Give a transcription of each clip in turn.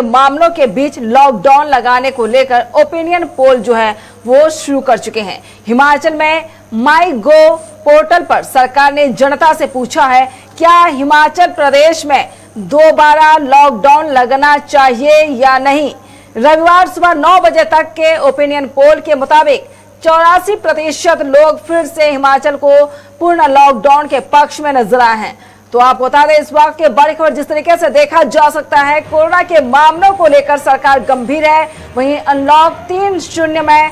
मामलों के बीच लॉकडाउन लगाने को लेकर ओपिनियन पोल जो है वो शुरू कर चुके हैं। हिमाचल में माई गो पोर्टल पर सरकार ने जनता से पूछा है, क्या हिमाचल प्रदेश में दोबारा लॉकडाउन लगना चाहिए या नहीं। रविवार सुबह 9 बजे तक के ओपिनियन पोल के मुताबिक 84% लोग फिर से हिमाचल को पूर्ण लॉकडाउन के पक्ष में नजर आए हैं। तो आपको बता दें, इस वक्त के बड़ी खबर जिस तरीके से देखा जा सकता है, कोरोना के मामलों को लेकर सरकार गंभीर है। वहीं अनलॉक 3.0 में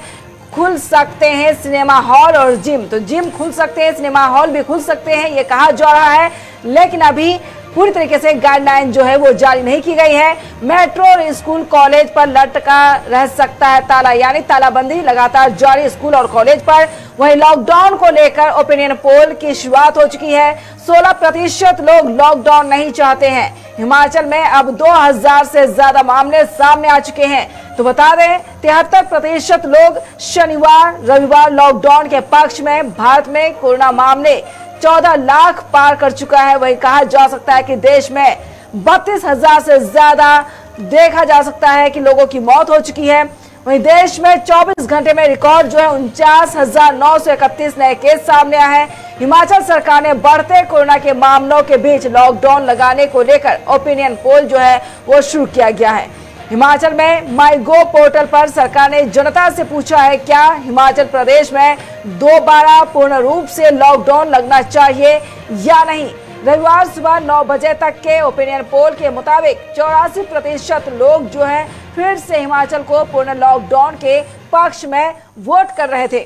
खुल सकते हैं सिनेमा हॉल और जिम। तो जिम खुल सकते हैं, सिनेमा हॉल भी खुल सकते हैं, ये कहा जा रहा है, लेकिन अभी पूरी तरीके से गाइडलाइन जो है वो जारी नहीं की गई है। मेट्रो और स्कूल कॉलेज पर लटका रह सकता है ताला, यानी तालाबंदी लगातार जारी स्कूल और कॉलेज पर। वहीं लॉकडाउन को लेकर ओपिनियन पोल की शुरुआत हो चुकी है। 16% लोग लॉकडाउन नहीं चाहते हैं। हिमाचल में अब 2000 से ज्यादा मामले सामने आ चुके हैं। तो बता दें, 73% लोग शनिवार रविवार लॉकडाउन के पक्ष में। भारत में कोरोना मामले 14 लाख पार कर चुका है। वही कहा जा सकता है कि देश में 32,000 से ज्यादा देखा जा सकता है कि लोगों की मौत हो चुकी है। वहीं देश में 24 घंटे में रिकॉर्ड जो है 49,931 नए केस सामने आए हैं। हिमाचल सरकार ने बढ़ते कोरोना के मामलों के बीच लॉकडाउन लगाने को लेकर ओपिनियन पोल जो है वो शुरू किया गया है। हिमाचल में माई गो पोर्टल पर सरकार ने जनता से पूछा है, क्या हिमाचल प्रदेश में दोबारा पूर्ण रूप से लॉकडाउन लगना चाहिए या नहीं। रविवार सुबह 9 बजे तक के ओपिनियन पोल के मुताबिक 84% लोग जो हैं फिर से हिमाचल को पूर्ण लॉकडाउन के पक्ष में वोट कर रहे थे।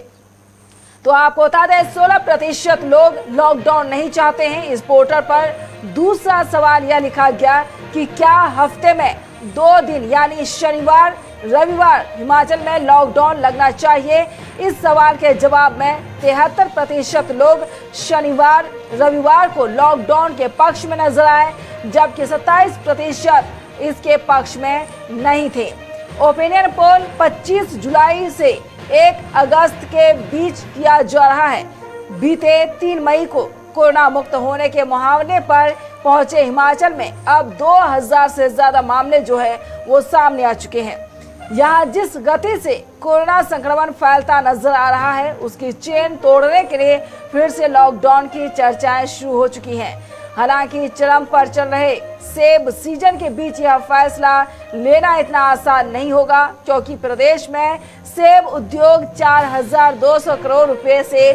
तो आपको बता दें, 16% लोग लॉकडाउन नहीं चाहते हैं। इस पोर्टल पर दूसरा सवाल यह लिखा गया कि क्या हफ्ते में 2 दिन यानी शनिवार रविवार हिमाचल में लॉकडाउन लगना चाहिए। इस सवाल के जवाब में 73% लोग शनिवार रविवार को लॉकडाउन के पक्ष में नजर आए, जबकि 27% इसके पक्ष में नहीं थे। ओपिनियन पोल 25 जुलाई से 1 अगस्त के बीच किया जा रहा है। बीते 3 मई को कोरोना मुक्त होने के मुहावरे पर पहुंचे हिमाचल में अब 2000 से ज्यादा मामले जो है वो सामने आ चुके हैं। यहाँ जिस गति से कोरोना संक्रमण फैलता नजर आ रहा है, उसकी चेन तोड़ने के लिए फिर से लॉकडाउन की चर्चाएं शुरू हो चुकी हैं। हालांकि चरम पर चल रहे सेब सीजन के बीच यह फैसला लेना इतना आसान नहीं होगा, क्योंकि प्रदेश में सेब उद्योग 4,200 करोड़ रुपए से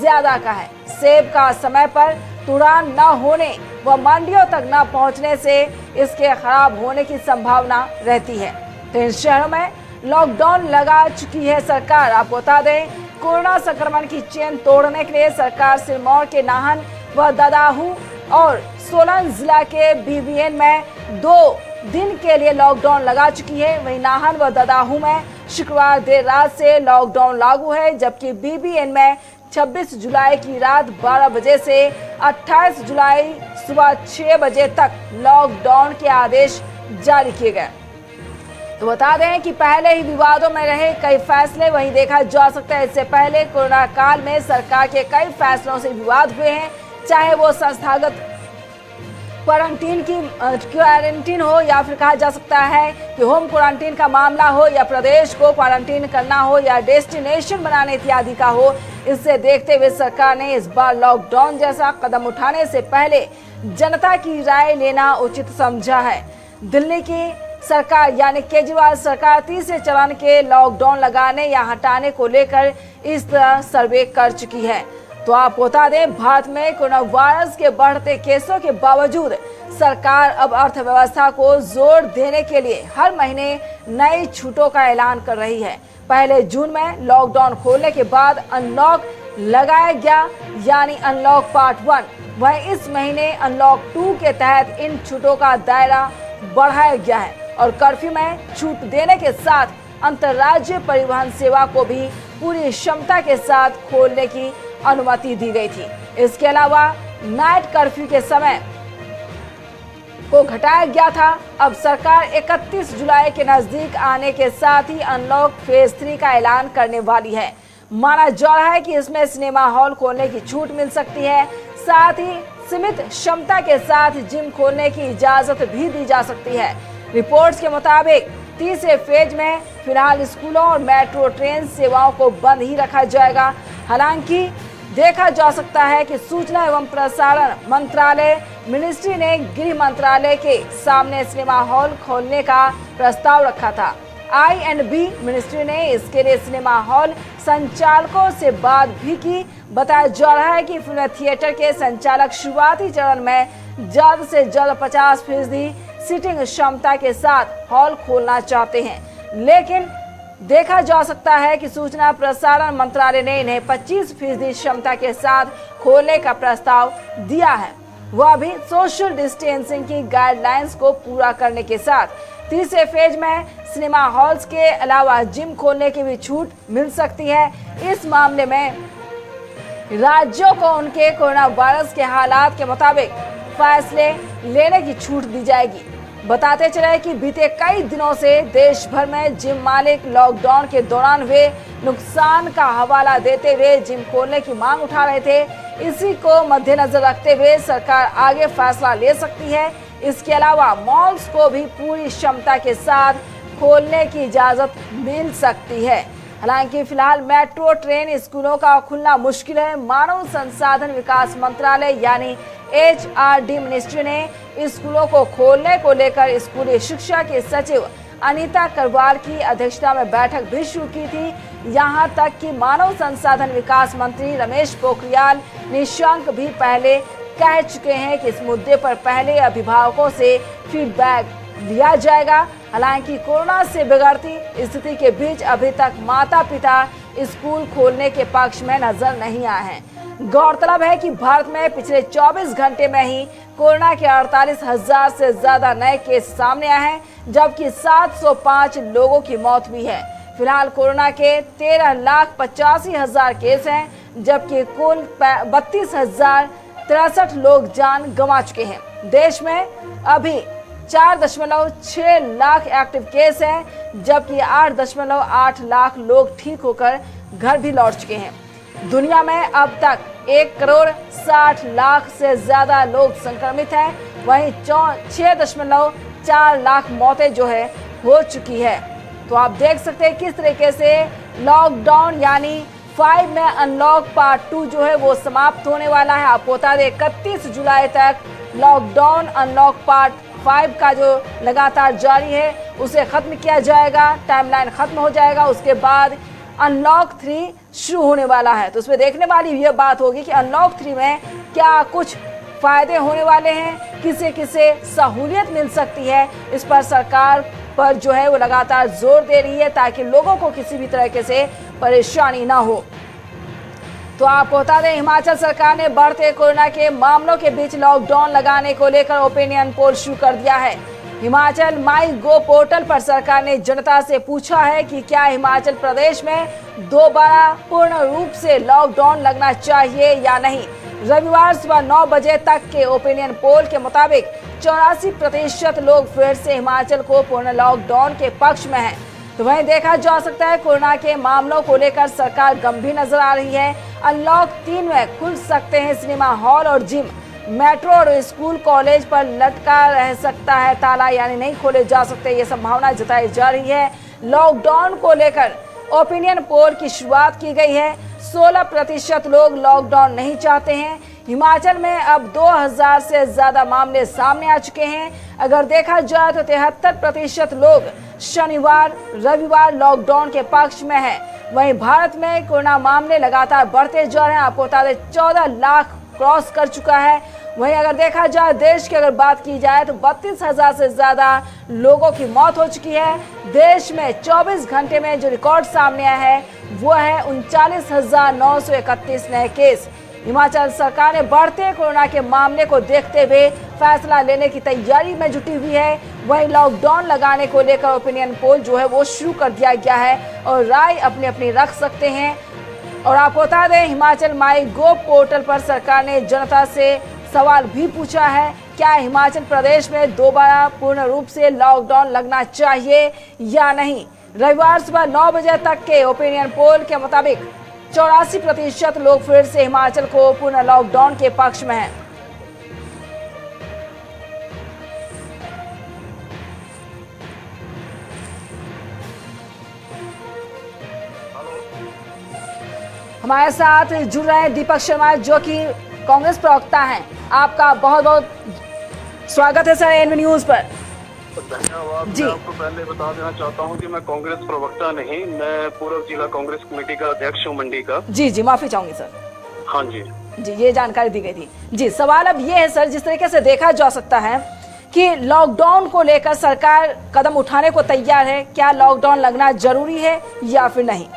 ज्यादा का है। सेब का समय पर तुड़ान न होने व मंडियों तक न पहुंचने से इसके खराब होने की संभावना रहती है। तो इन शहरों में लॉकडाउन लगा चुकी है सरकार। आपको बता दें, कोरोना संक्रमण की चेन तोड़ने के लिए सरकार सिरमौर के नाहन व ददाहू और सोलन जिला के बीबीएन में 2 दिन के लिए लॉकडाउन लगा चुकी है। वहीं नाहन व ददाहू में शुक्रवार देर रात से लॉकडाउन लागू है, जबकि बीबीएन में 26 जुलाई की रात 12 बजे से 28 जुलाई सुबह 6 बजे तक लॉकडाउन के आदेश जारी किए गए। तो बता दें कि पहले ही विवादों में रहे कई फैसले वहीं देखा जा सकता है। इससे पहले कोरोना काल में सरकार के कई फैसलों से विवाद हुए हैं, चाहे वो संस्थागत क्वारंटीन हो या फिर कहा जा सकता है कि होम क्वारंटीन का मामला हो या प्रदेश को क्वारंटीन करना हो या डेस्टिनेशन बनाने इत्यादि का हो। इससे देखते हुए सरकार ने इस बार लॉकडाउन जैसा कदम उठाने से पहले जनता की राय लेना उचित समझा है। दिल्ली की सरकार यानी केजरीवाल सरकार तीसरे चरण के लॉकडाउन लगाने या हटाने को लेकर इस तरह सर्वे कर चुकी है। तो आपको बता दें, भारत में कोरोना वायरस के बढ़ते केसों के बावजूद सरकार अब अर्थव्यवस्था को जोर देने के लिए हर महीने नई छूटों का ऐलान कर रही है। पहले जून में लॉकडाउन खोलने के बाद अनलॉक लगाया गया, यानी अनलॉक पार्ट 1। वहीं इस महीने अनलॉक 2 के तहत इन छूटों का दायरा बढ़ाया गया है और कर्फ्यू में छूट देने के साथ अंतर्राज्यीय परिवहन सेवा को भी पूरी क्षमता के साथ खोलने की अनुमति दी गई थी। इसके अलावा नाइट कर्फ्यू के समय को घटाया गया था। अब सरकार 31 जुलाई के नजदीक आने के साथ ही अनलॉक फेज 3 का ऐलान करने वाली है। माना जा रहा है कि इसमें सिनेमा हॉल खोलने की छूट मिल सकती है, साथ ही सीमित क्षमता के साथ जिम खोलने की इजाजत भी दी जा सकती है। रिपोर्ट्स के मुताबिक तीसरे फेज में फिलहाल स्कूलों और मेट्रो ट्रेन सेवाओं को बंद ही रखा जाएगा। हालांकि देखा जा सकता है कि सूचना एवं प्रसारण मंत्रालय मिनिस्ट्री ने गृह मंत्रालय के सामने सिनेमा हॉल खोलने का प्रस्ताव रखा था। I&B मिनिस्ट्री ने इसके लिए सिनेमा हॉल संचालकों से बात भी की। बताया जा रहा है कि फिल्म थिएटर के संचालक शुरुआती चरण में जल्द से जल्द 50% सीटिंग क्षमता के साथ हॉल खोलना चाहते हैं, लेकिन देखा जा सकता है कि सूचना प्रसारण मंत्रालय ने इन्हें 25% क्षमता के साथ खोलने का प्रस्ताव दिया है। वह भी सोशल डिस्टेंसिंग की गाइडलाइंस को पूरा करने के साथ तीसरे फेज में सिनेमा हॉल्स के अलावा जिम खोलने की भी छूट मिल सकती है। इस मामले में राज्यों को उनके कोरोना वायरस के हालात के मुताबिक फैसले लेने की छूट दी जाएगी। बताते चले कि बीते कई दिनों से देश भर में जिम मालिक लॉकडाउन के दौरान हुए नुकसान का हवाला देते हुए जिम खोलने की मांग उठा रहे थे। इसी को मद्देनजर रखते हुए सरकार आगे फैसला ले सकती है। इसके अलावा मॉल्स को भी पूरी क्षमता के साथ खोलने की इजाजत मिल सकती है। हालांकि फिलहाल मेट्रो ट्रेन स्कूलों का खुलना मुश्किल है। मानव संसाधन विकास मंत्रालय यानी HRD मिनिस्ट्री ने स्कूलों को खोलने को लेकर स्कूली शिक्षा के सचिव अनीता करवाल की अध्यक्षता में बैठक भी शुरू की थी। यहां तक कि मानव संसाधन विकास मंत्री रमेश पोखरियाल निशंक भी पहले कह चुके हैं कि इस मुद्दे पर पहले अभिभावकों से फीडबैक लिया जाएगा। हालांकि कोरोना से बिगड़ती स्थिति के बीच अभी तक माता पिता स्कूल खोलने के पक्ष में नजर नहीं आए हैं। गौरतलब है कि भारत में पिछले 24 घंटे में ही कोरोना के 48,000 से ज्यादा नए केस सामने आए हैं, जबकि 705 लोगों की मौत हुई है। फिलहाल कोरोना के 13,85,000 केस हैं, जबकि कुल 32,063 लोग जान गंवा चुके हैं। देश में अभी 4.6 लाख एक्टिव केस हैं, जबकि 8.8 लाख लोग ठीक होकर घर भी लौट चुके हैं। दुनिया में अब तक 1,60,00,000 से ज्यादा लोग संक्रमित हैं। वहीं 6.4 लाख मौतें जो है हो चुकी है। तो आप देख सकते हैं किस तरीके से लॉकडाउन यानी 5 में अनलॉक पार्ट 2 जो है वो समाप्त होने वाला है। आपको बता दें 31 जुलाई तक लॉकडाउन अनलॉक पार्ट 5 का जो लगातार जारी है उसे खत्म किया जाएगा। टाइमलाइन खत्म हो जाएगा, उसके बाद अनलॉक 3 शुरू होने वाला है। तो उसमें देखने वाली यह बात होगी कि अनलॉक 3 में क्या कुछ फायदे होने वाले हैं, किसे किसे सहूलियत मिल सकती है। इस पर सरकार पर जो है वो लगातार जोर दे रही है ताकि लोगों को किसी भी तरीके से परेशानी ना हो। तो आपको बता दें हिमाचल सरकार ने बढ़ते कोरोना के मामलों के बीच लॉकडाउन लगाने को लेकर ओपिनियन पोल शुरू कर दिया है। हिमाचल माई गो पोर्टल पर सरकार ने जनता से पूछा है कि क्या हिमाचल प्रदेश में दोबारा पूर्ण रूप से लॉकडाउन लगना चाहिए या नहीं। रविवार सुबह 9 बजे तक के ओपिनियन पोल के मुताबिक 84% लोग फिर से हिमाचल को पूर्ण लॉकडाउन के पक्ष में हैं। तो वहीं देखा जा सकता है कोरोना के मामलों को लेकर सरकार गंभीर नजर आ रही है। अनलॉक 3 में खुल सकते हैं सिनेमा हॉल और जिम। मेट्रो और स्कूल कॉलेज पर लटका रह सकता है ताला, यानी नहीं खोले जा सकते, ये संभावना जताई जा रही है। लॉकडाउन को लेकर ओपिनियन पोल की शुरुआत की गई है। 16% लोग लॉकडाउन नहीं चाहते हैं। हिमाचल में अब 2000 से ज्यादा मामले सामने आ चुके हैं। अगर देखा जाए तो 73% लोग शनिवार रविवार लॉकडाउन के पक्ष में हैं। वहीं भारत में कोरोना मामले लगातार बढ़ते जा रहे हैं। आपको बता दें 14 लाख क्रॉस कर चुका है। वहीं अगर देखा जाए देश की अगर बात की जाए तो 32,000 से ज्यादा लोगों की मौत हो चुकी है। देश में 24 घंटे में जो रिकॉर्ड सामने आया है वो है 39,931 नए केस। हिमाचल सरकार ने बढ़ते कोरोना के मामले को देखते हुए फैसला लेने की तैयारी में जुटी हुई है। वहीं लॉकडाउन लगाने को लेकर ओपिनियन पोल जो है वो शुरू कर दिया गया है और राय अपनी अपनी रख सकते हैं। और आपको बता दें हिमाचल माई गो पोर्टल पर सरकार ने जनता से सवाल भी पूछा है, क्या हिमाचल प्रदेश में दोबारा पूर्ण रूप से लॉकडाउन लगना चाहिए या नहीं। रविवार सुबह 9 बजे तक के ओपिनियन पोल के मुताबिक 84% लोग फिर से हिमाचल को पूर्ण लॉकडाउन के पक्ष में हैं। हमारे साथ जुड़ रहे हैं दीपक शर्मा जो कि कांग्रेस प्रवक्ता हैं। आपका बहुत बहुत स्वागत है सर एएनबी न्यूज पर। धन्यवाद। जी, मैं आपको पहले बता देना चाहता हूं कि मैं कांग्रेस प्रवक्ता नहीं, मैं पूर्व जिला कांग्रेस कमेटी का अध्यक्ष हूं मंडी का। जी माफी चाहूंगी सर। हाँ जी जी, ये जानकारी दी गई थी। जी, सवाल अब ये है सर, जिस तरीके से देखा जा सकता है कि लॉकडाउन को लेकर सरकार कदम उठाने को तैयार है, क्या लॉकडाउन लगना जरूरी है या फिर नहीं?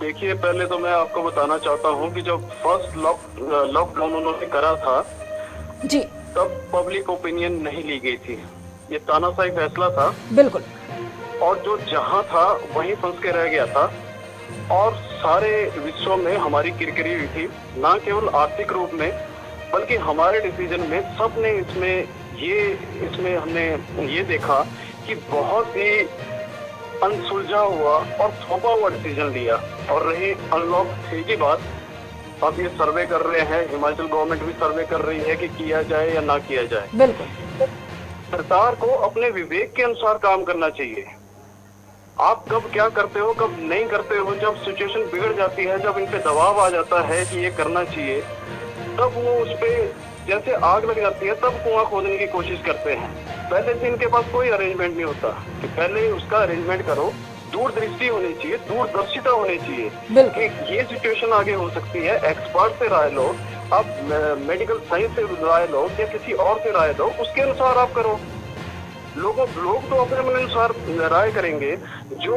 देखिए, पहले तो मैं आपको बताना चाहता हूं कि जब फर्स्ट लॉकडाउन उन्होंने करा था जी, तब पब्लिक ओपिनियन नहीं ली गई थी। ये तानाशाही फैसला था बिल्कुल। और जो जहां था वहीं फंस के रह गया था और सारे विश्व में हमारी किरकिरी हुई थी, ना केवल आर्थिक रूप में बल्कि हमारे डिसीजन में। सबने इसमें हमने ये देखा कि बहुत ही अनसुलझा हुआ और थोपा हुआ डिसीजन लिया। और रही अनलॉक 3 की बात, अब ये सर्वे कर रहे हैं, हिमाचल गवर्नमेंट भी सर्वे कर रही है कि किया जाए या ना किया जाए। बिल्कुल, सरकार को अपने विवेक के अनुसार काम करना चाहिए। आप कब क्या करते हो, कब नहीं करते हो, जब सिचुएशन बिगड़ जाती है, जब इन पे दबाव आ जाता है कि ये करना चाहिए, तब वो उस पे जैसे आग लग जाती है तब कुआं खोदने की कोशिश करते हैं। पहले से इनके पास कोई अरेंजमेंट नहीं होता कि पहले उसका अरेंजमेंट करो। दूरदृष्टि होनी चाहिए, दूरदर्शिता होनी चाहिए कि ये सिचुएशन आगे हो सकती है। एक्सपर्ट से राय लो, आप मेडिकल साइंस से राय लो या किसी और से राय लो, उसके अनुसार आप करो। लोग तो अपने मन अनुसार राय करेंगे। जो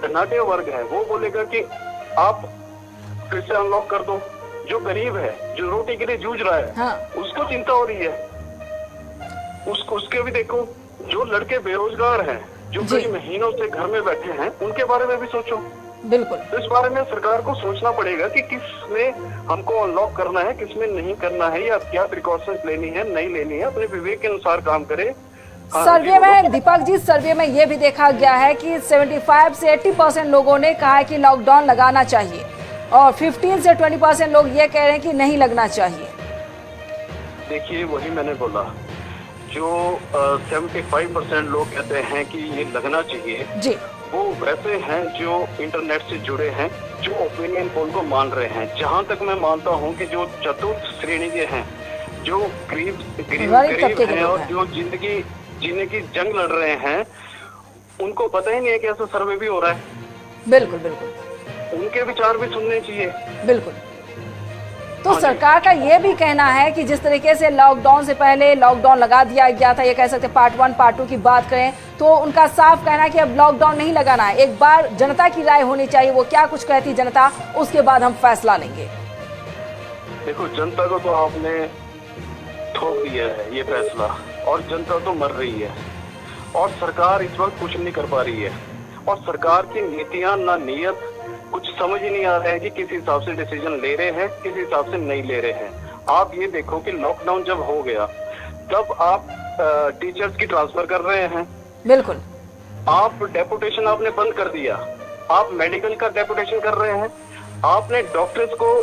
धनाढ्य वर्ग है वो बोलेगा कि आप फिर से अनलॉक कर दो। जो गरीब है, जो रोटी के लिए जूझ रहा है, हाँ, उसको चिंता हो रही है। उसके भी देखो। जो लड़के बेरोजगार हैं, जो कई महीनों से घर में बैठे हैं, उनके बारे में भी सोचो। बिल्कुल। तो इस बारे में सरकार को सोचना पड़ेगा कि किस में हमको अनलॉक करना है, किस में नहीं करना है, या क्या प्रिकॉशंस लेनी है, नहीं लेनी है। अपने विवेक के अनुसार काम करे। सर्वे में दीपक जी, सर्वे में ये भी देखा गया है कि 75 से 80% लोगों ने कहा है कि लॉकडाउन लगाना चाहिए और 15 से 20% लोग ये कह रहे हैं कि नहीं लगना चाहिए। देखिए, वही मैंने बोला, जो 75% लोग कहते हैं कि ये लगना चाहिए जी, वो वैसे हैं जो इंटरनेट से जुड़े हैं, जो ओपिनियन पोल को मान रहे हैं। जहां तक मैं मानता हूं कि जो चतुर्थ श्रेणी के हैं, जो गरीब हैं और जो जिंदगी जीने की जंग लड़ रहे हैं, उनको पता ही नहीं है कि ऐसा सर्वे भी हो रहा है। बिल्कुल बिल्कुल, उनके विचार भी सुनने चाहिए। बिल्कुल। तो सरकार का ये भी कहना है कि जिस तरीके से लॉकडाउन से पहले लॉकडाउन लगा दिया गया था, ये कह सकते हैं पार्ट 1 पार्ट 2 की बात करें तो उनका साफ कहना है कि अब लॉकडाउन नहीं लगाना है। एक बार जनता की राय होनी चाहिए, वो क्या कुछ कहती जनता, उसके बाद हम फैसला लेंगे। देखो, जनता को तो आपने ठोक दिया है ये फैसला, और जनता तो मर रही है और सरकार इस वक्त कुछ नहीं कर पा रही है। और सरकार की नीतियां ना नीयत, कुछ समझ ही नहीं आ रहा है कि किस हिसाब से डिसीजन ले रहे हैं, किस हिसाब से नहीं ले रहे हैं। आप ये देखो कि लॉकडाउन जब हो गया तब आप टीचर्स की ट्रांसफर कर रहे हैं। बिल्कुल। आप डेपुटेशन आपने बंद कर दिया, आप मेडिकल का डेपुटेशन कर रहे हैं। आपने डॉक्टर्स को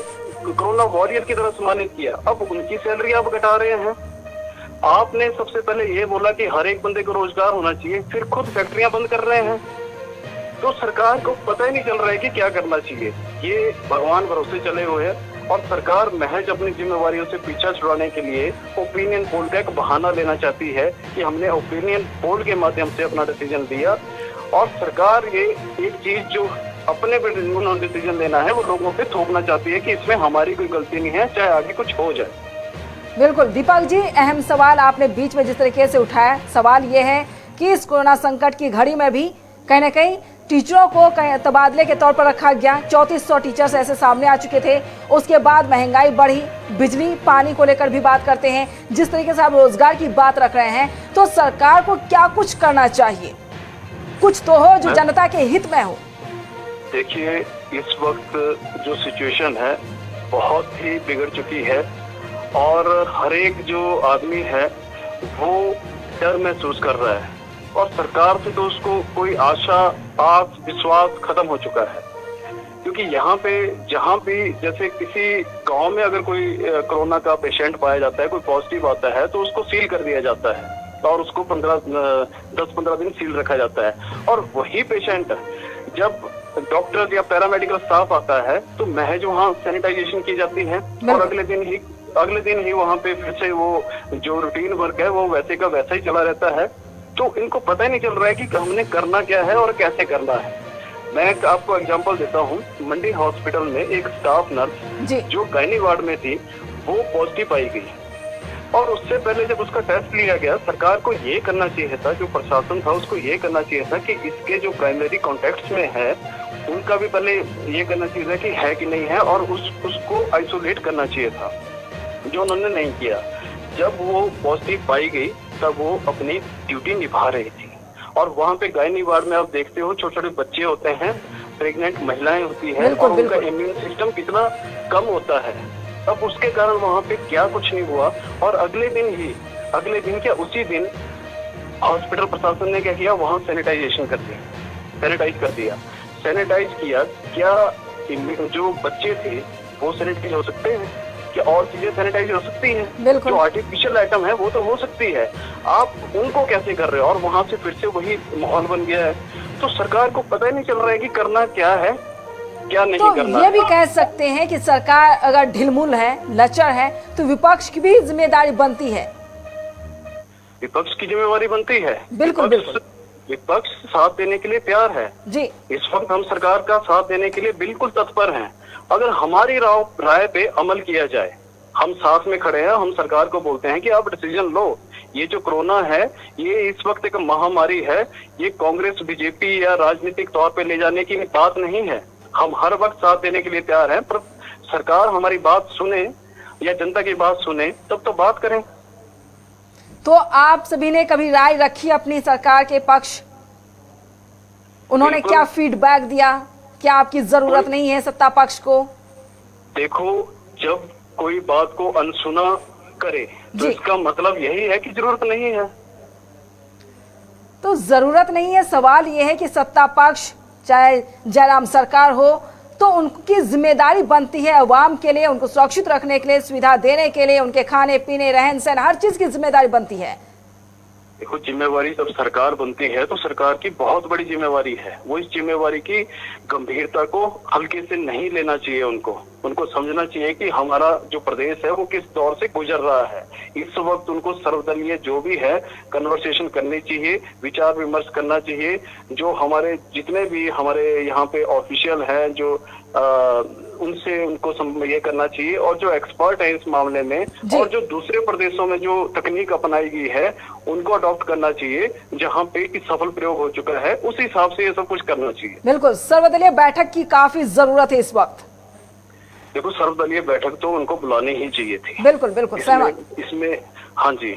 कोरोना वॉरियर की तरह सम्मानित किया, अब उनकी सैलरी आप घटा रहे हैं। आपने सबसे पहले ये बोला कि हर एक बंदे को रोजगार होना चाहिए, फिर खुद फैक्ट्रियां बंद कर रहे हैं। तो सरकार को पता ही नहीं चल रहा है कि क्या करना चाहिए। ये भगवान भरोसे चले हुए हैं और सरकार महज अपनी जिम्मेवारियों से पीछा छुड़ाने के लिए ओपिनियन पोल का एक बहाना लेना चाहती है कि हमने ओपिनियन पोल के माध्यम से अपना डिसीजन दिया। और सरकार ये एक चीज जो अपने पे डिसीजन लेना है वो लोगों पे थोपना चाहती है कि इसमें हमारी कोई गलती नहीं है, चाहे आगे कुछ हो जाए। बिल्कुल दीपक जी, अहम सवाल आपने बीच में जिस तरीके से उठाया, सवाल ये है कि इस कोरोना संकट की घड़ी में भी कहीं ना कहीं टीचरों को तबादले के तौर पर रखा गया। 3400 टीचर्स ऐसे सामने आ चुके थे। उसके बाद महंगाई बढ़ी, बिजली पानी को लेकर भी बात करते हैं। जिस तरीके से आप रोजगार की बात रख रहे हैं, तो सरकार को क्या कुछ करना चाहिए? कुछ तो हो जो जनता के हित में हो। देखिए, इस वक्त जो सिचुएशन है बहुत ही बिगड़ चुकी है और हर एक जो आदमी है वो डर महसूस कर रहा है और सरकार से तो उसको कोई आशा, आस, विश्वास खत्म हो चुका है। क्योंकि यहाँ पे जहाँ भी जैसे किसी गांव में अगर कोई कोरोना का पेशेंट पाया जाता है, कोई पॉजिटिव आता है, तो उसको सील कर दिया जाता है और उसको 10-15 दिन सील रखा जाता है। और वही पेशेंट जब डॉक्टर या पैरामेडिकल स्टाफ आता है तो महज वहाँ सैनिटाइजेशन की जाती है और अगले दिन ही वहाँ पे फिर से वो जो रूटीन वर्क है वो वैसे का वैसा ही चला रहता है। तो इनको पता ही नहीं चल रहा है कि हमने करना क्या है और कैसे करना है। मैं आपको एग्जांपल देता हूँ, मंडी हॉस्पिटल में एक स्टाफ नर्स जो गायनी वार्ड में थी वो पॉजिटिव पाई गई और उससे पहले जब उसका टेस्ट लिया गया, सरकार को ये करना चाहिए था, जो प्रशासन था उसको ये करना चाहिए था कि इसके जो प्राइमरी कॉन्टेक्ट्स में है उनका भी पहले ये करना चाहिए था कि है कि नहीं है और उसको आइसोलेट करना चाहिए था, जो उन्होंने नहीं किया। जब वो पॉजिटिव पाई गई तब वो अपनी ड्यूटी निभा रही थी और वहाँ पे गायनी वार्ड में आप देखते हो छोटे छोटे बच्चे होते हैं, प्रेग्नेंट महिलाएं होती हैं और उनका इम्यून सिस्टम कितना कम होता है। अब उसके कारण वहाँ पे क्या कुछ नहीं हुआ और अगले दिन क्या उसी दिन हॉस्पिटल प्रशासन ने क्या किया, वहाँ सैनिटाइज किया। क्या जो बच्चे थे वो सैनिटाइज हो सकते हैं? क्या और चीजें सैनिटाइज हो सकती हैं? जो आर्टिफिशियल आइटम है वो तो हो सकती है, आप उनको कैसे कर रहे हो? और वहाँ से फिर से वही माहौल बन गया है। तो सरकार को पता ही नहीं चल रहा है कि करना क्या है, क्या नहीं तो करना। ये भी कह सकते हैं कि सरकार अगर ढिलमुल है, लचर है, तो विपक्ष की भी जिम्मेदारी बनती है। विपक्ष की जिम्मेवारी बनती है। बिल्कुल विपक्ष साथ देने के लिए तैयार है जी। इस वक्त हम सरकार का साथ देने के लिए बिल्कुल तत्पर हैं। अगर हमारी राय पे अमल किया जाए, हम साथ में खड़े हैं, हम सरकार को बोलते हैं कि आप डिसीजन लो। ये जो कोरोना है ये इस वक्त एक महामारी है, ये कांग्रेस बीजेपी या राजनीतिक तौर पे ले जाने की बात नहीं है। हम हर वक्त साथ देने के लिए तैयार हैं, पर सरकार हमारी बात सुने या जनता की बात सुने तब तो बात करें। तो आप सभी ने कभी राय रखी अपनी सरकार के पक्ष? उन्होंने क्या फीडबैक दिया? क्या आपकी जरूरत नहीं है सत्ता पक्ष को? देखो, जब कोई बात को अनसुना करे तो इसका मतलब यही है कि जरूरत नहीं है। तो जरूरत नहीं है, सवाल यह है कि सत्ता पक्ष चाहे जयराम सरकार हो तो उनकी जिम्मेदारी बनती है अवाम के लिए, उनको सुरक्षित रखने के लिए, सुविधा देने के लिए, उनके खाने पीने रहन सहन हर चीज की जिम्मेदारी बनती है। देखो, जिम्मेवारी जब सरकार बनती है तो सरकार की बहुत बड़ी जिम्मेवारी है। वो इस जिम्मेवारी की गंभीरता को हल्के से नहीं लेना चाहिए। उनको समझना चाहिए कि हमारा जो प्रदेश है वो किस दौर से गुजर रहा है। इस वक्त उनको सर्वदलीय जो भी है कन्वर्सेशन करनी चाहिए, विचार विमर्श करना चाहिए। जो हमारे जितने भी हमारे यहाँ पे ऑफिशियल हैं जो उनसे उनको ये करना चाहिए और जो एक्सपर्ट है इस मामले में और जो दूसरे प्रदेशों में जो तकनीक अपनाई गई है उनको अडॉप्ट करना चाहिए। जहाँ पे सफल प्रयोग हो चुका है उस हिसाब से ये सब कुछ करना चाहिए। बिल्कुल, सर्वदलीय बैठक की काफी जरूरत है इस वक्त। देखो, सर्वदलीय बैठक तो उनको बुलानी ही चाहिए थी। बिल्कुल सहमत इसमें। हाँ जी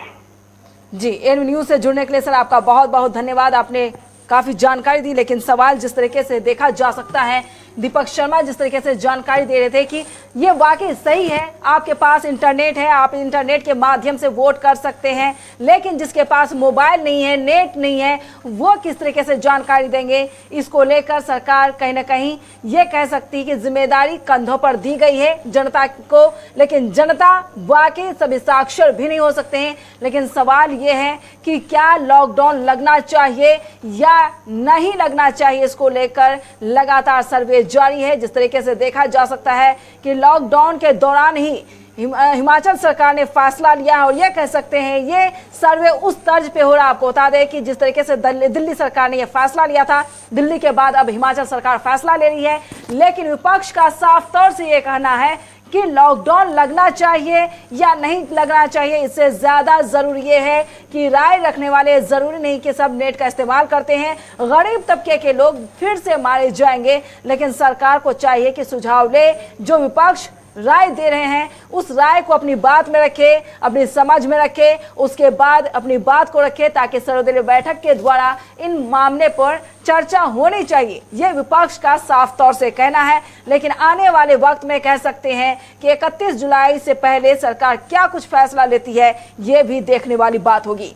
एएनबी न्यूज से जुड़ने के लिए सर आपका बहुत बहुत धन्यवाद। आपने काफी जानकारी दी, लेकिन सवाल जिस तरीके से देखा जा सकता है, दीपक शर्मा जिस तरीके से जानकारी दे रहे थे कि ये वाकई सही है, आपके पास इंटरनेट है, आप इंटरनेट के माध्यम से वोट कर सकते हैं, लेकिन जिसके पास मोबाइल नहीं है, नेट नहीं है, वो किस तरीके से जानकारी देंगे? इसको लेकर सरकार कहीं ना कहीं ये कह सकती है कि जिम्मेदारी कंधों पर दी गई है जनता को, लेकिन जनता वाकई सभी साक्षर भी नहीं हो सकते हैं। लेकिन सवाल ये है कि क्या लॉकडाउन लगना चाहिए या नहीं लगना चाहिए, इसको लेकर लगातार सर्वे जारी है। जिस तरीके से देखा जा सकता है कि लॉकडाउन के दौरान ही हिमाचल सरकार ने फैसला लिया है और ये कह सकते हैं ये सर्वे उस तर्ज पे हो रहा है। आपको बता दें कि जिस तरीके से दिल्ली सरकार ने ये फैसला लिया था, दिल्ली के बाद अब हिमाचल सरकार फैसला ले रही है, लेकिन विपक्ष का साफ तौर से ये कहना है कि लॉकडाउन लगना चाहिए या नहीं लगना चाहिए। इससे ज्यादा जरूरी ये है कि राय रखने वाले जरूरी नहीं कि सब नेट का इस्तेमाल करते हैं, गरीब तबके के लोग फिर से मारे जाएंगे। लेकिन सरकार को चाहिए कि सुझाव ले, जो विपक्ष राय दे रहे हैं उस राय को अपनी बात में रखे, अपनी समझ में रखे, उसके बाद अपनी बात को रखे, ताकि सर्वदलीय बैठक के द्वारा इन मामले पर चर्चा होनी चाहिए। यह विपक्ष का साफ तौर से कहना है। लेकिन आने वाले वक्त में कह सकते हैं कि 31 जुलाई से पहले सरकार क्या कुछ फैसला लेती है, यह भी देखने वाली बात होगी।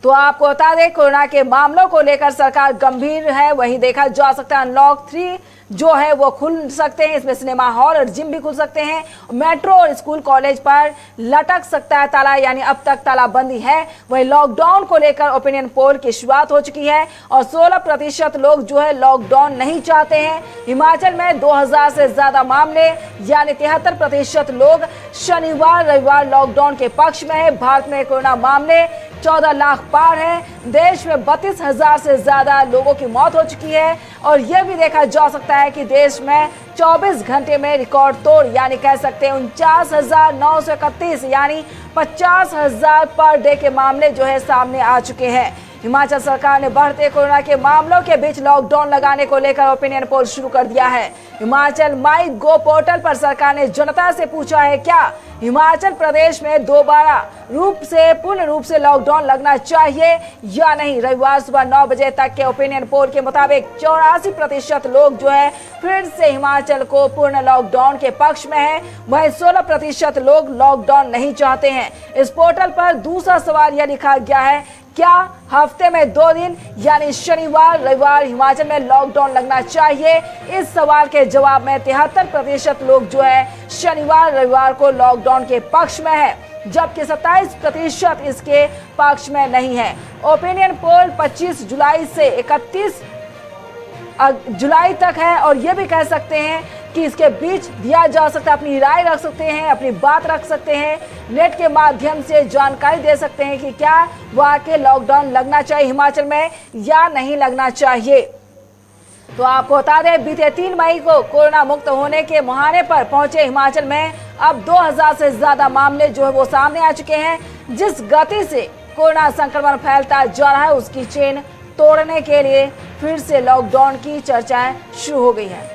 तो आपको बता दें, कोरोना के मामलों को लेकर सरकार गंभीर है। वहीं देखा जा सकता है अनलॉक 3 जो है वो खुल सकते हैं, इसमें सिनेमा हॉल और जिम भी खुल सकते हैं। मेट्रो और स्कूल कॉलेज पर लटक सकता है ताला, यानी अब तक तालाबंदी है। वहीं लॉकडाउन को लेकर ओपिनियन पोल की शुरुआत हो चुकी है और 16% लोग जो है लॉकडाउन नहीं चाहते हैं। हिमाचल में 2000 से ज्यादा मामले यानी 73% लोग शनिवार रविवार लॉकडाउन के पक्ष में है। भारत में कोरोना मामले 14 लाख पार है। देश में 32,000 से ज्यादा लोगों की मौत हो चुकी है और यह भी देखा जा सकता है कि देश में 24 घंटे में रिकॉर्ड तोड़ यानी कह सकते हैं 49,931 यानी 50,000 पर डे के मामले जो है सामने आ चुके हैं। हिमाचल सरकार ने बढ़ते कोरोना के मामलों के बीच लॉकडाउन लगाने को लेकर ओपिनियन पोल शुरू कर दिया है। हिमाचल माई गो पोर्टल पर सरकार ने जनता से पूछा है क्या हिमाचल प्रदेश में दोबारा पूर्ण रूप से लॉकडाउन लगना चाहिए या नहीं। रविवार सुबह 9 बजे तक के ओपिनियन पोल के मुताबिक 84% लोग जो है फिर से हिमाचल को पूर्ण लॉकडाउन के पक्ष में है। वहीं 16% लोग लॉकडाउन नहीं चाहते हैं। इस पोर्टल पर दूसरा सवाल यह लिखा गया है, क्या हफ्ते में 2 दिन यानी शनिवार रविवार हिमाचल में लॉकडाउन लगना चाहिए। इस सवाल के जवाब में 73% लोग जो है शनिवार रविवार को लॉकडाउन के पक्ष में है, जबकि 27% इसके पक्ष में नहीं है। ओपिनियन पोल 25 जुलाई से 31 जुलाई तक है और ये भी कह सकते हैं कि इसके बीच दिया जा सकता है, अपनी राय रख सकते हैं, अपनी बात रख सकते हैं, नेट के माध्यम से जानकारी दे सकते हैं कि क्या वाकई लॉकडाउन लगना चाहिए हिमाचल में या नहीं लगना चाहिए। तो आपको बता दें, बीते 3 मई को कोरोना मुक्त होने के मुहाने पर पहुंचे हिमाचल में अब 2000 से ज्यादा मामले जो है वो सामने आ चुके हैं। जिस गति से कोरोना संक्रमण फैलता जा रहा है उसकी चेन तोड़ने के लिए फिर से लॉकडाउन की चर्चाएं शुरू हो गई है।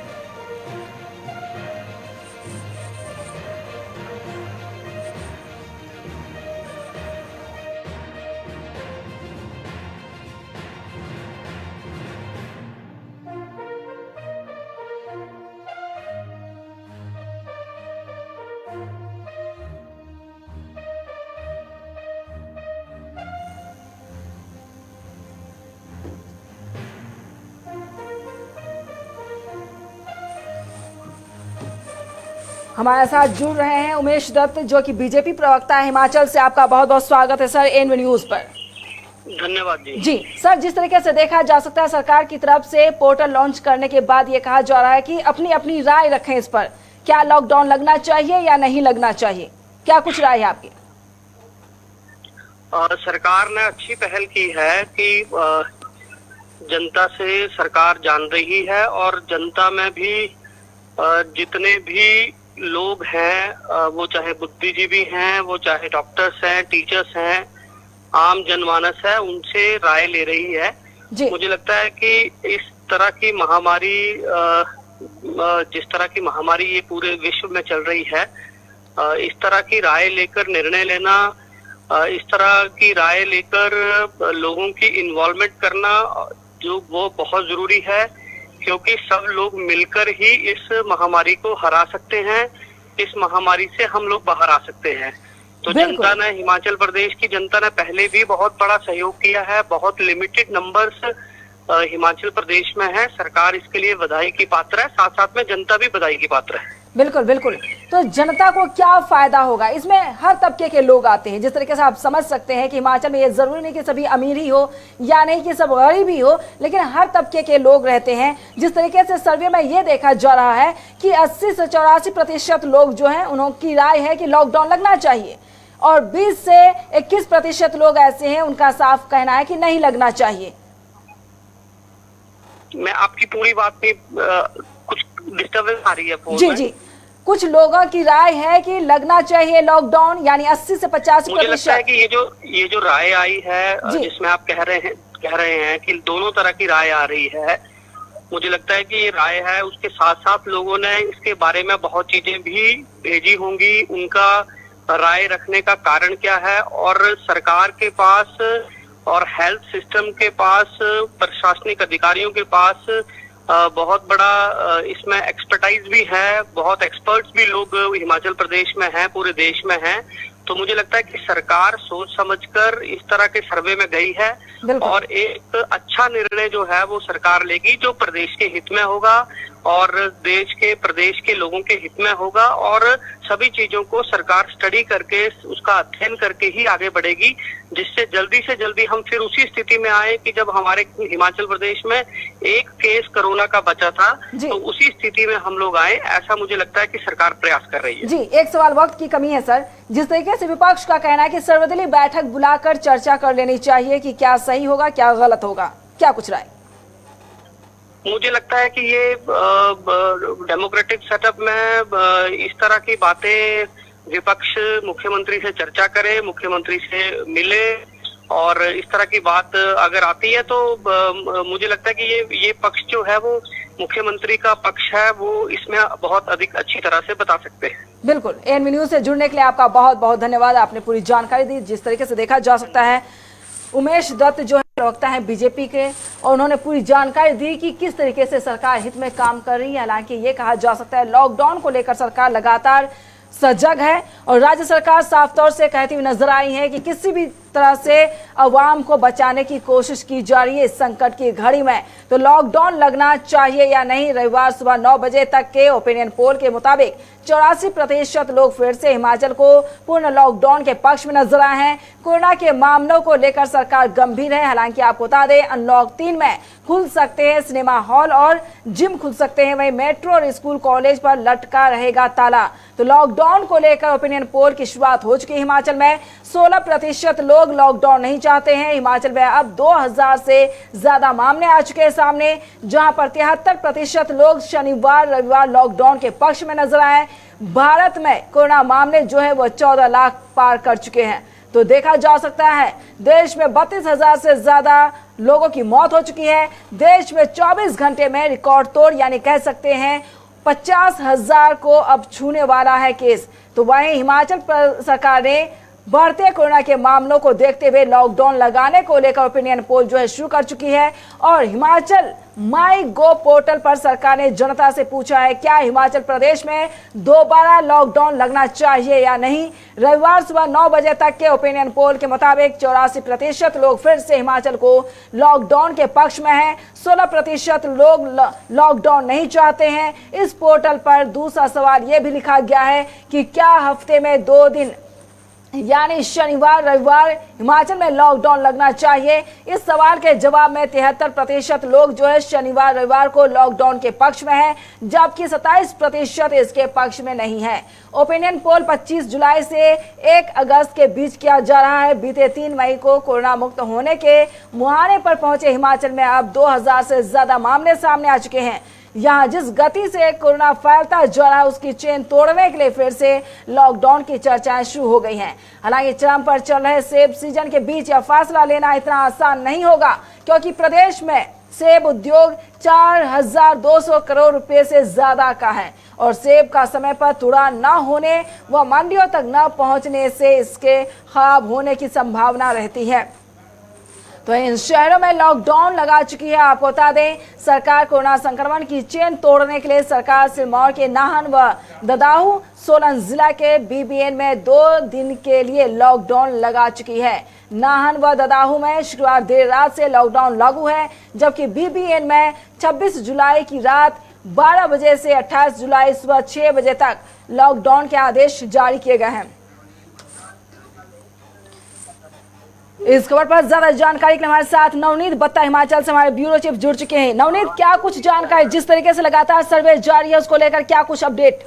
हमारे साथ जुड़ रहे हैं उमेश दत्त जो कि बीजेपी प्रवक्ता है हिमाचल से। आपका बहुत बहुत स्वागत है सर एनवी न्यूज पर। धन्यवाद जी। जी सर, जिस तरीके से देखा जा सकता है सरकार की तरफ से पोर्टल लॉन्च करने के बाद ये कहा जा रहा है कि अपनी अपनी राय रखें इस पर, क्या लॉकडाउन लगना चाहिए या नहीं लगना चाहिए, क्या कुछ राय है आपकी? सरकार ने अच्छी पहल की है कि जनता से सरकार जान रही है और जनता में भी जितने भी लोग हैं, वो चाहे बुद्धिजीवी हैं, वो चाहे डॉक्टर्स हैं, टीचर्स हैं, आम जनमानस है, उनसे राय ले रही है। मुझे लगता है कि इस तरह की महामारी, जिस तरह की महामारी ये पूरे विश्व में चल रही है, इस तरह की राय लेकर निर्णय लेना, इस तरह की राय लेकर लोगों की इन्वॉल्वमेंट करना जो वो बहुत जरूरी है, क्योंकि सब लोग मिलकर ही इस महामारी को हरा सकते हैं। इस महामारी से हम लोग बाहर आ सकते हैं। तो जनता ने, हिमाचल प्रदेश की जनता ने पहले भी बहुत बड़ा सहयोग किया है। बहुत लिमिटेड नंबर्स हिमाचल प्रदेश में है। सरकार इसके लिए बधाई की पात्र है, साथ साथ में जनता भी बधाई की पात्र है। बिल्कुल बिल्कुल। तो जनता को क्या फायदा होगा इसमें? हर तबके के लोग आते हैं, जिस तरीके से आप समझ सकते हैं कि हिमाचल में ये जरूरी नहीं कि सभी अमीर ही हो या नहीं कि सब गरीब ही हो, लेकिन हर तबके के लोग रहते हैं। जिस तरीके से सर्वे में ये देखा जा रहा है कि 80 से 84% लोग जो हैं उनकी राय है कि लॉकडाउन लगना चाहिए और 20 से 21% लोग ऐसे हैं उनका साफ कहना है कि नहीं लगना चाहिए। मैं आपकी पूरी बात पे कुछ डिस्टर्बेंस आ रही है फोन जी में। जी, कुछ लोगों की राय है कि लगना चाहिए लॉकडाउन, यानी 80 से 50%। मुझे लगता है कि ये जो राय आई है, जिसमें आप कह रहे हैं कि दोनों तरह की राय आ रही है, मुझे लगता है कि ये राय है। उसके साथ साथ लोगों ने इसके बारे में बहुत चीजें भी भेजी होंगी, उनका राय रखने का कारण क्या है, और सरकार के पास और हेल्थ सिस्टम के पास, प्रशासनिक अधिकारियों के पास बहुत बड़ा इसमें एक्सपर्टाइज भी है। बहुत एक्सपर्ट्स भी लोग हिमाचल प्रदेश में हैं, पूरे देश में हैं। तो मुझे लगता है कि सरकार सोच समझकर इस तरह के सर्वे में गई है और एक अच्छा निर्णय जो है वो सरकार लेगी जो प्रदेश के हित में होगा और देश के प्रदेश के लोगों के हित में होगा, और सभी चीजों को सरकार स्टडी करके उसका अध्ययन करके ही आगे बढ़ेगी, जिससे जल्दी से जल्दी हम फिर उसी स्थिति में आए कि जब हमारे हिमाचल प्रदेश में एक केस कोरोना का बचा था तो उसी स्थिति में हम लोग आए। ऐसा मुझे लगता है कि सरकार प्रयास कर रही है। जी, एक सवाल वक्त की कमी है सर। जिस तरीके से विपक्ष का कहना है कि सर्वदलीय बैठक बुलाकर चर्चा कर लेनी चाहिए कि क्या सही होगा क्या गलत होगा, क्या कुछ राय? मुझे लगता है कि ये डेमोक्रेटिक सेटअप में इस तरह की बातें विपक्ष मुख्यमंत्री से चर्चा करे, मुख्यमंत्री से मिले, और इस तरह की बात अगर आती है तो मुझे लगता है कि ये पक्ष जो है वो मुख्यमंत्री का पक्ष है, वो इसमें बहुत अधिक अच्छी तरह से बता सकते हैं। बिल्कुल, एएनबी न्यूज से जुड़ने के लिए आपका बहुत बहुत धन्यवाद। आपने पूरी जानकारी दी। जिस तरीके से देखा जा सकता है, उमेश दत्त जो है प्रवक्ता है बीजेपी के, और उन्होंने पूरी जानकारी दी कि किस तरीके से सरकार हित में काम कर रही है। हालांकि ये कहा जा सकता है लॉकडाउन को लेकर सरकार लगातार सजग है और राज्य सरकार साफ तौर से कहती हुई नजर आई है कि किसी भी तरह से अवाम को बचाने की कोशिश की जा रही है इस संकट की घड़ी में। तो लॉकडाउन लगना चाहिए या नहीं, रविवार सुबह 9 बजे तक के ओपिनियन पोल के मुताबिक 84% लोग फिर से हिमाचल को पूर्ण लॉकडाउन के पक्ष में नजर आए हैं। कोरोना के मामलों को लेकर सरकार गंभीर है। हालांकि आपको बता दें, अनलॉक 3 में खुल सकते हैं सिनेमा हॉल और जिम खुल सकते हैं, वहीं मेट्रो और स्कूल कॉलेज पर लटका रहेगा ताला। तो लॉकडाउन को लेकर ओपिनियन पोल की शुरुआत हो चुकी है। हिमाचल में 16% लोग लॉकडाउन नहीं चाहते हैं। हिमाचल में अब 2000 से ज्यादा मामले आ चुके हैं सामने, जहां पर 73% लोग शनिवार रविवार लॉकडाउन के पक्ष में नजर आए। भारत में कोरोना मामले जो है वो 14 लाख पार कर चुके हैं। तो देखा जा सकता है देश में 32,000 से ज्यादा लोगों की मौत हो चुकी है। देश में 24 घंटे में रिकॉर्ड तोड़ यानी कह सकते हैं 50,000 को अब छूने वाला है केस। तो वहीं हिमाचल सरकार ने बढ़ते कोरोना के मामलों को देखते हुए लॉकडाउन लगाने को लेकर ओपिनियन पोल जो है शुरू कर चुकी है। और हिमाचल माई गो पोर्टल पर सरकार ने जनता से पूछा है क्या हिमाचल प्रदेश में दोबारा लॉकडाउन लगना चाहिए या नहीं। रविवार सुबह 9 बजे तक के ओपिनियन पोल के मुताबिक 84% लोग फिर से हिमाचल को लॉकडाउन के पक्ष में हैं। 16% लोग लॉकडाउन नहीं चाहते हैं। इस पोर्टल पर दूसरा सवाल यह भी लिखा गया है कि क्या हफ्ते में 2 दिन यानी शनिवार रविवार हिमाचल में लॉकडाउन लगना चाहिए। इस सवाल के जवाब में 73% लोग जो है शनिवार रविवार को लॉकडाउन के पक्ष में है, जबकि 27% इसके पक्ष में नहीं है। ओपिनियन पोल 25 जुलाई से 1 अगस्त के बीच किया जा रहा है। बीते 3 मई को कोरोना मुक्त होने के मुहाने पर पहुंचे हिमाचल में अब 2000 से ज्यादा मामले सामने आ चुके हैं। यहाँ जिस गति से कोरोना फैलता जा रहा है उसकी चेन तोड़ने के लिए फिर से लॉकडाउन की चर्चाएं शुरू हो गई हैं। हालांकि चरम पर चल रहे सेब सीजन के बीच यह फैसला लेना इतना आसान नहीं होगा, क्योंकि प्रदेश में सेब उद्योग 4,200 करोड़ रुपए से ज्यादा का है और सेब का समय पर तुड़ा न होने व मंडियों तक न पहुंचने से इसके खराब होने की संभावना रहती है। तो इन शहरों में लॉकडाउन लगा चुकी है। आपको बता दें, सरकार कोरोना संक्रमण की चेन तोड़ने के लिए सरकार सिरमौर के नाहन व ददाहू, सोलन जिला के बीबीएन में 2 दिन के लिए लॉकडाउन लगा चुकी है। नाहन व ददाहू में शुक्रवार देर रात से लॉकडाउन लागू है, जबकि बीबीएन में 26 जुलाई की रात 12 बजे से 28 जुलाई सुबह 6 बजे तक लॉकडाउन के आदेश जारी किए गए हैं। इस खबर पर ज्यादा जानकारी के लिए हमारे साथ नवनीत बत्ता हिमाचल से हमारे ब्यूरो चीफ जुड़ चुके हैं। नवनीत, क्या कुछ जानकारी, जिस तरीके से लगातार सर्वे जारी है उसको लेकर क्या कुछ अपडेट?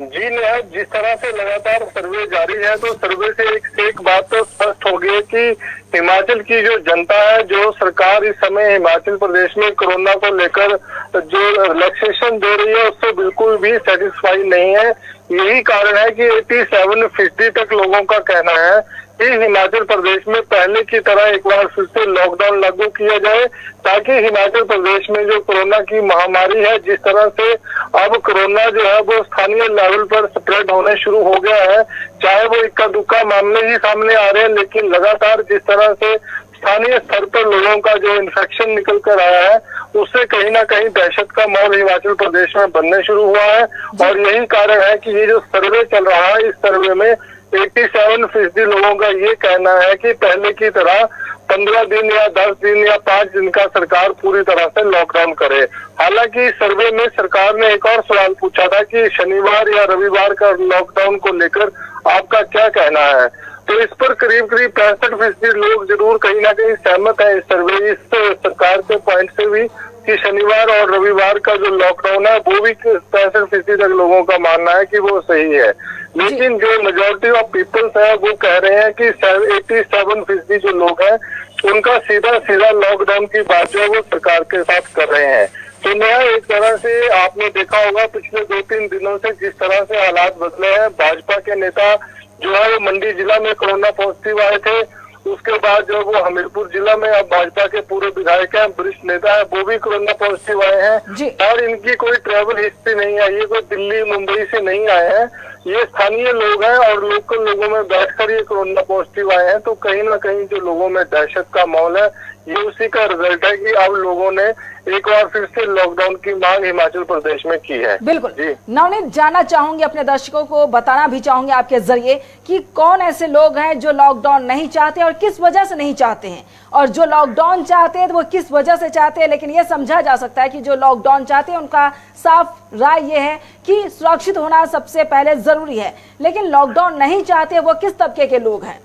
जी नेहा, जिस तरह से लगातार सर्वे जारी है तो सर्वे से एक बात तो स्पष्ट हो गई है कि हिमाचल की जो जनता है, जो सरकार इस समय हिमाचल प्रदेश में कोरोना को लेकर जो रिलैक्सेशन दे रही है उससे बिल्कुल भी सेटिस्फाई नहीं है। यही कारण है कि 87% तक लोगों का कहना है कि हिमाचल प्रदेश में पहले की तरह एक बार फिर से लॉकडाउन लागू किया जाए, ताकि हिमाचल प्रदेश में जो कोरोना की महामारी है, जिस तरह से अब कोरोना जो है वो स्थानीय लेवल पर स्प्रेड होने शुरू हो गया है, चाहे वो इक्का दुक्का मामले ही सामने आ रहे हैं, लेकिन लगातार जिस तरह से स्थानीय स्तर पर लोगों का जो इन्फेक्शन निकल कर आया है उससे कहीं ना कहीं दहशत का माहौल हिमाचल प्रदेश में बनने शुरू हुआ है। और यही कारण है कि ये जो सर्वे चल रहा है, इस सर्वे में 87% लोगों का ये कहना है कि पहले की तरह 15 दिन या 10 दिन या 5 दिन का सरकार पूरी तरह से लॉकडाउन करे। हालांकि सर्वे में सरकार ने एक और सवाल पूछा था कि शनिवार या रविवार का लॉकडाउन को लेकर आपका क्या कहना है, तो इस पर करीब 65% लोग जरूर कहीं ना कहीं सहमत है इस सर्वे, इस सरकार के पॉइंट से भी कि शनिवार और रविवार का जो लॉकडाउन है वो भी 65% तक लोगों का मानना है कि वो सही है। लेकिन जो मेजोरिटी ऑफ पीपल्स है वो कह रहे हैं कि 87% जो लोग हैं उनका सीधा लॉकडाउन की बात जो है वो सरकार के साथ कर रहे हैं। तो नया एक तरह से आपने देखा होगा पिछले 2-3 दिनों से जिस तरह से हालात बदले हैं। भाजपा के नेता जो है वो मंडी जिला में कोरोना पॉजिटिव आए थे, उसके बाद जो वो हमीरपुर जिला में अब भाजपा के पूरे विधायक हैं, वरिष्ठ नेता है, वो भी कोरोना पॉजिटिव आए हैं और इनकी कोई ट्रैवल हिस्ट्री नहीं है, ये कोई दिल्ली मुंबई से नहीं आए हैं, ये स्थानीय लोग हैं और लोकल लोगों में बैठकर ये कोरोना पॉजिटिव आए हैं। तो कहीं ना कहीं जो लोगों में दहशत का माहौल है ये उसी का रिजल्ट है कि अब लोगों ने एक बार फिर से लॉकडाउन की मांग हिमाचल प्रदेश में की है। बिल्कुल जी नवनीत, जानना चाहूंगी, अपने दर्शकों को बताना भी चाहूंगी आपके जरिए कि कौन ऐसे लोग हैं जो लॉकडाउन नहीं चाहते और किस वजह से नहीं चाहते हैं, और जो लॉकडाउन चाहते हैं तो वो किस वजह से चाहते हैं। लेकिन ये समझा जा सकता है कि जो लॉकडाउन चाहते हैं उनका साफ राय ये है कि सुरक्षित होना सबसे पहले जरूरी है, लेकिन लॉकडाउन नहीं चाहते वो किस तबके के लोग हैं?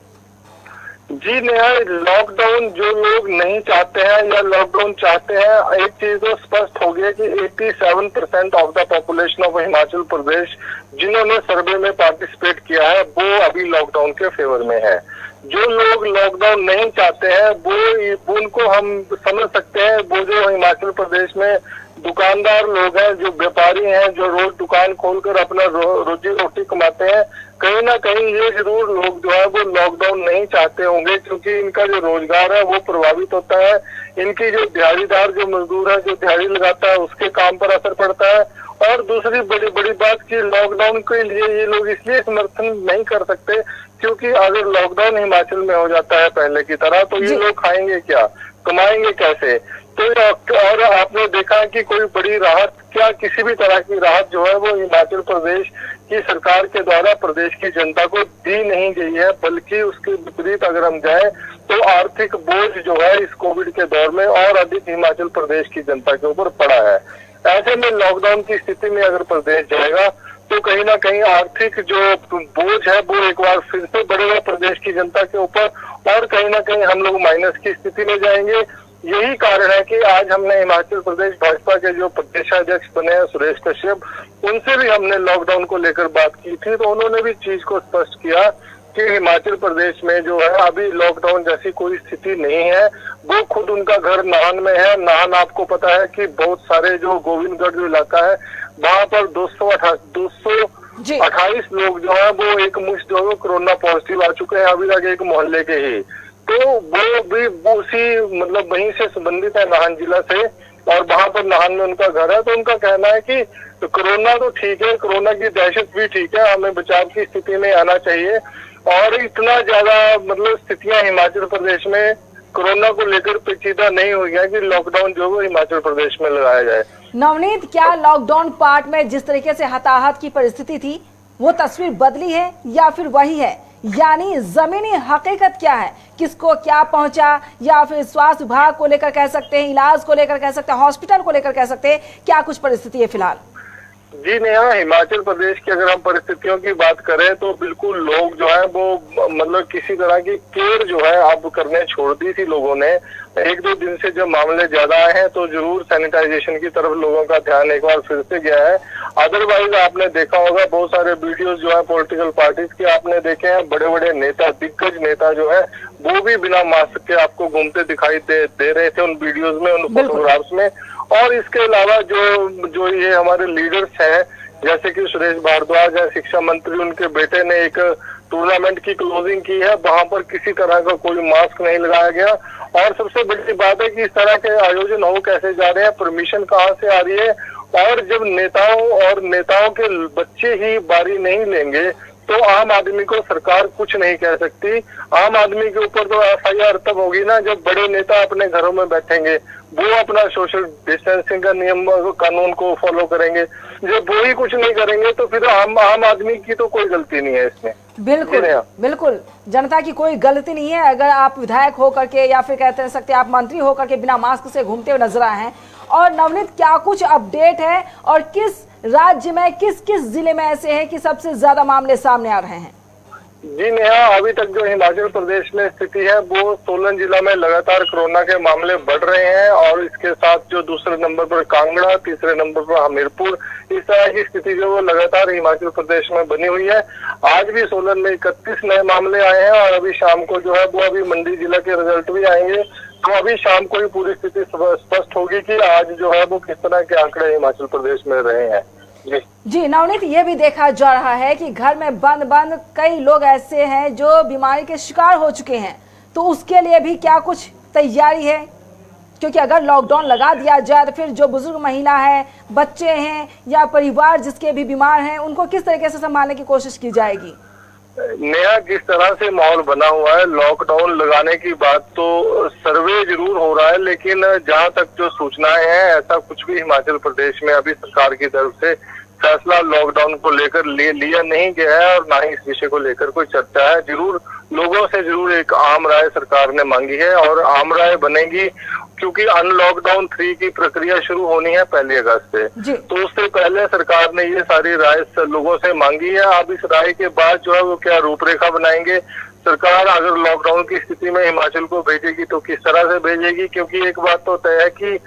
जी नेहा, लॉकडाउन जो लोग नहीं चाहते हैं या लॉकडाउन चाहते हैं, एक चीज तो स्पष्ट हो गया कि 87% of the population of Himachal Pradesh जिन्होंने सर्वे में पार्टिसिपेट किया है वो अभी लॉकडाउन के फेवर में है। जो लोग लॉकडाउन नहीं चाहते हैं वो उनको हम समझ सकते हैं, वो जो हिमाचल प्रदेश में दुकानदार लोग हैं, जो व्यापारी हैं, जो रोज दुकान खोलकर अपना रोजी रोटी कमाते हैं, कहीं ना कहीं ये जरूर लोग जो है वो लॉकडाउन नहीं चाहते होंगे, क्योंकि इनका जो रोजगार है वो प्रभावित होता है। इनकी जो दिहाड़ीदार जो मजदूर है जो दिहाड़ी लगाता है उसके काम पर असर पड़ता है। और दूसरी बड़ी बात कि लॉकडाउन के लिए ये लोग इसलिए समर्थन नहीं कर सकते क्योंकि अगर लॉकडाउन हिमाचल में हो जाता है पहले की तरह तो ये लोग खाएंगे क्या, कमाएंगे कैसे। तो और आपने देखा कि कोई बड़ी राहत क्या, किसी भी तरह की राहत जो है वो हिमाचल प्रदेश की सरकार के द्वारा प्रदेश की जनता को दी नहीं गई है, बल्कि उसके विपरीत अगर हम जाए तो आर्थिक बोझ जो है इस कोविड के दौर में और अधिक हिमाचल प्रदेश की जनता के ऊपर पड़ा है। ऐसे में लॉकडाउन की स्थिति में अगर प्रदेश जाएगा तो कहीं ना कहीं आर्थिक जो बोझ है वो एक बार फिर से बढ़ेगा प्रदेश की जनता के ऊपर और कहीं ना कहीं हम लोग माइनस की स्थिति में जाएंगे। यही कारण है कि आज हमने हिमाचल प्रदेश भाजपा के जो प्रदेशाध्यक्ष बने हैं सुरेश कश्यप, उनसे भी हमने लॉकडाउन को लेकर बात की थी, तो उन्होंने भी चीज को स्पष्ट किया कि हिमाचल प्रदेश में जो है अभी लॉकडाउन जैसी कोई स्थिति नहीं है। वो खुद उनका घर नाहन में है। नाहन आपको पता है कि बहुत सारे जो गोविंदगढ़ जो इलाका है वहां पर 228 लोग जो है वो एक मुश्त जो है कोरोना पॉजिटिव आ चुके हैं अभी तक एक मोहल्ले के ही। तो वो भी उसी मतलब वहीं से संबंधित है नाहन जिला से और वहां पर नाहन में उनका घर है। तो उनका कहना है कि तो कोरोना तो ठीक है, कोरोना की दहशत भी ठीक है, हमें बचाव की स्थिति में आना चाहिए और इतना ज्यादा मतलब स्थितियां हिमाचल प्रदेश में कोरोना को लेकर पेचीदा नहीं हुई है कि लॉकडाउन जो है हिमाचल प्रदेश में लगाया जाए। नवनीत, क्या लॉकडाउन पार्ट में जिस तरीके से हताहत की परिस्थिति थी वो तस्वीर बदली है या फिर वही है, यानी जमीनी हकीकत क्या है, किसको क्या पहुंचा, या फिर स्वास्थ्य विभाग को लेकर कह सकते हैं, इलाज को लेकर कह सकते हैं, हॉस्पिटल को लेकर कह सकते हैं, क्या कुछ परिस्थिति है फिलहाल? जी नेहा, हिमाचल प्रदेश की अगर हम परिस्थितियों की बात करें तो बिल्कुल लोग जो है वो मतलब किसी तरह की केयर जो है अब करने छोड़ दी थी लोगों ने। 1-2 दिन से जब मामले ज्यादा आए हैं तो जरूर सैनिटाइजेशन की तरफ लोगों का ध्यान एक बार फिर से गया है। अदरवाइज आपने देखा होगा बहुत सारे वीडियोस जो है पॉलिटिकल पार्टीज के आपने देखे हैं, बड़े बड़े नेता, दिग्गज नेता जो है वो भी बिना मास्क के आपको घूमते दिखाई दे रहे थे उन वीडियोज में, उन फोटोग्राफ्स में। और इसके अलावा जो ये हमारे लीडर्स हैं जैसे कि सुरेश भारद्वाज है, शिक्षा मंत्री, उनके बेटे ने एक टूर्नामेंट की क्लोजिंग की है, वहां पर किसी तरह का कोई मास्क नहीं लगाया गया। और सबसे बड़ी बात है कि इस तरह के आयोजन हो कैसे जा रहे हैं, परमिशन कहाँ से आ रही है, और जब नेताओं के बच्चे ही बारी नहीं लेंगे तो आम आदमी को सरकार कुछ नहीं कह सकती। आम आदमी के ऊपर तो FIR तब होगी ना जब बड़े नेता अपने घरों में बैठेंगे, वो अपना सोशल डिस्टेंसिंग का नियम कानून को फॉलो करेंगे। जब वो ही कुछ नहीं करेंगे तो फिर आम आदमी की तो कोई गलती नहीं है इसमें। बिल्कुल बिल्कुल, जनता की कोई गलती नहीं है। अगर आप विधायक होकर के या फिर कहते हैं सकते आप मंत्री होकर के बिना मास्क से घूमते हुए नजर आए हैं। और नवनीत, क्या कुछ अपडेट है और किस राज्य में किस किस जिले में ऐसे हैं कि सबसे ज्यादा मामले सामने आ रहे हैं? जी नेहा, अभी तक जो हिमाचल प्रदेश में स्थिति है वो सोलन जिला में लगातार कोरोना के मामले बढ़ रहे हैं और इसके साथ जो दूसरे नंबर पर कांगड़ा, तीसरे नंबर पर हमीरपुर, इस तरह की स्थिति जो वो लगातार हिमाचल प्रदेश में बनी हुई है। आज भी सोलन में 31 नए मामले आए हैं और अभी शाम को जो है वो अभी मंडी जिला के रिजल्ट भी आएंगे, तो अभी शाम को ही पूरी स्थिति स्पष्ट होगी कि आज जो है वो किस तरह के आंकड़े हिमाचल प्रदेश में रहे हैं। जी नवनीत, ये भी देखा जा रहा है कि घर में बंद कई लोग ऐसे हैं जो बीमारी के शिकार हो चुके हैं, तो उसके लिए भी क्या कुछ तैयारी है? क्योंकि अगर लॉकडाउन लगा दिया जाए तो फिर जो बुजुर्ग महिला है, बच्चे हैं या परिवार जिसके भी बीमार हैं, उनको किस तरीके से संभालने की कोशिश की जाएगी? नया जिस तरह से माहौल बना हुआ है, लॉकडाउन लगाने की बात तो सर्वे जरूर हो रहा है, लेकिन जहां तक जो सूचनाएं हैं ऐसा कुछ भी हिमाचल प्रदेश में अभी सरकार की तरफ से फैसला लॉकडाउन को लेकर लिया नहीं गया है और ना ही इस विषय को लेकर कोई चर्चा है। जरूर लोगों से जरूर एक आम राय सरकार ने मांगी है और आम राय बनेगी क्योंकि अनलॉकडाउन 3 की प्रक्रिया शुरू होनी है 1 अगस्त से, तो उससे पहले सरकार ने ये सारी राय लोगों से मांगी है। अब इस राय के बाद जो है वो क्या रूपरेखा बनाएंगे सरकार, अगर लॉकडाउन की स्थिति में हिमाचल को भेजेगी तो किस तरह से भेजेगी, क्योंकि एक बात तो तय है कि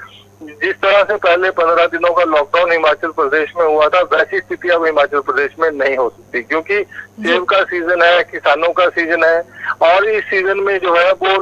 जिस तरह से पहले 15 दिनों का लॉकडाउन हिमाचल प्रदेश में हुआ था वैसी स्थिति अब हिमाचल प्रदेश में नहीं हो सकती, क्योंकि सेब का सीजन है, किसानों का सीजन है और इस सीजन में जो है वो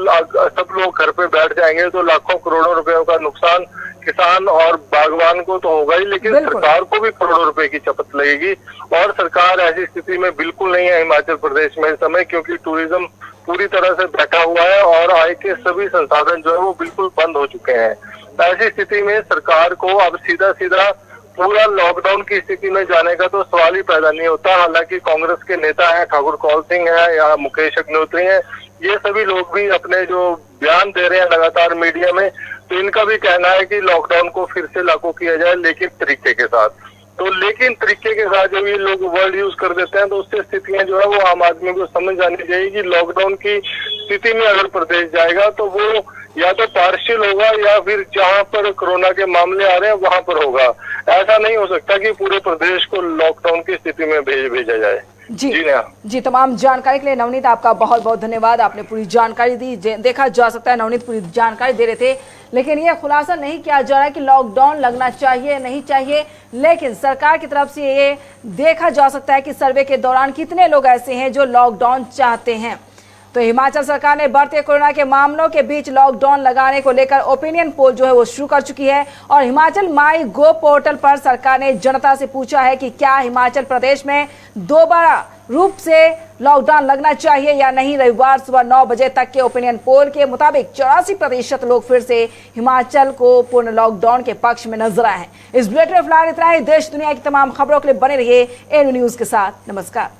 सब लोग घर पे बैठ जाएंगे तो लाखों करोड़ों रुपयों का नुकसान किसान और बागवान को तो होगा ही, लेकिन सरकार को भी करोड़ों रुपए की चपत लगेगी और सरकार ऐसी स्थिति में बिल्कुल नहीं है हिमाचल प्रदेश में इस समय, क्योंकि टूरिज्म पूरी तरह से बैठा हुआ है और आय के सभी संसाधन जो है वो बिल्कुल बंद हो चुके हैं। ऐसी स्थिति में सरकार को अब सीधा पूरा लॉकडाउन की स्थिति में जाने का तो सवाल ही पैदा नहीं होता। हालांकि कांग्रेस के नेता हैं, ठाकुर कौल सिंह है या मुकेश अग्निहोत्री हैं, ये सभी लोग भी अपने जो बयान दे रहे हैं लगातार मीडिया में, तो इनका भी कहना है कि लॉकडाउन को फिर से लागू किया जाए लेकिन तरीके के साथ। तो लेकिन तरीके के साथ जब ये लोग वर्ड यूज कर देते हैं तो उससे स्थितियां जो है वो आम आदमी को समझ आनी चाहिए कि लॉकडाउन की स्थिति में अगर प्रदेश जाएगा तो वो या तो पार्शियल होगा या फिर जहां पर कोरोना के मामले आ रहे हैं वहां पर होगा। ऐसा नहीं हो सकता कि पूरे प्रदेश को लॉकडाउन की स्थिति में भेजा जाए। जी तमाम जानकारी के लिए नवनीत आपका बहुत बहुत धन्यवाद। आपने पूरी जानकारी दी। देखा जा सकता है नवनीत पूरी जानकारी दे रहे थे, लेकिन यह खुलासा नहीं किया जा रहा है कि लॉकडाउन लगना चाहिए नहीं चाहिए, लेकिन सरकार की तरफ से ये देखा जा सकता है कि सर्वे के दौरान कितने लोग ऐसे हैं जो लॉकडाउन चाहते हैं। तो हिमाचल सरकार ने बढ़ते कोरोना के मामलों के बीच लॉकडाउन लगाने को लेकर ओपिनियन पोल जो है वो शुरू कर चुकी है और हिमाचल माई गो पोर्टल पर सरकार ने जनता से पूछा है कि क्या हिमाचल प्रदेश में दोबारा रूप से लॉकडाउन लगना चाहिए या नहीं। रविवार सुबह 9 बजे तक के ओपिनियन पोल के मुताबिक 84% लोग फिर से हिमाचल को पूर्ण लॉकडाउन के पक्ष में नजर आए हैं। इस बुलेटिन में फिलहाल इतना ही। देश दुनिया की तमाम खबरों के लिए बने रहिए एन न्यूज के साथ। नमस्कार।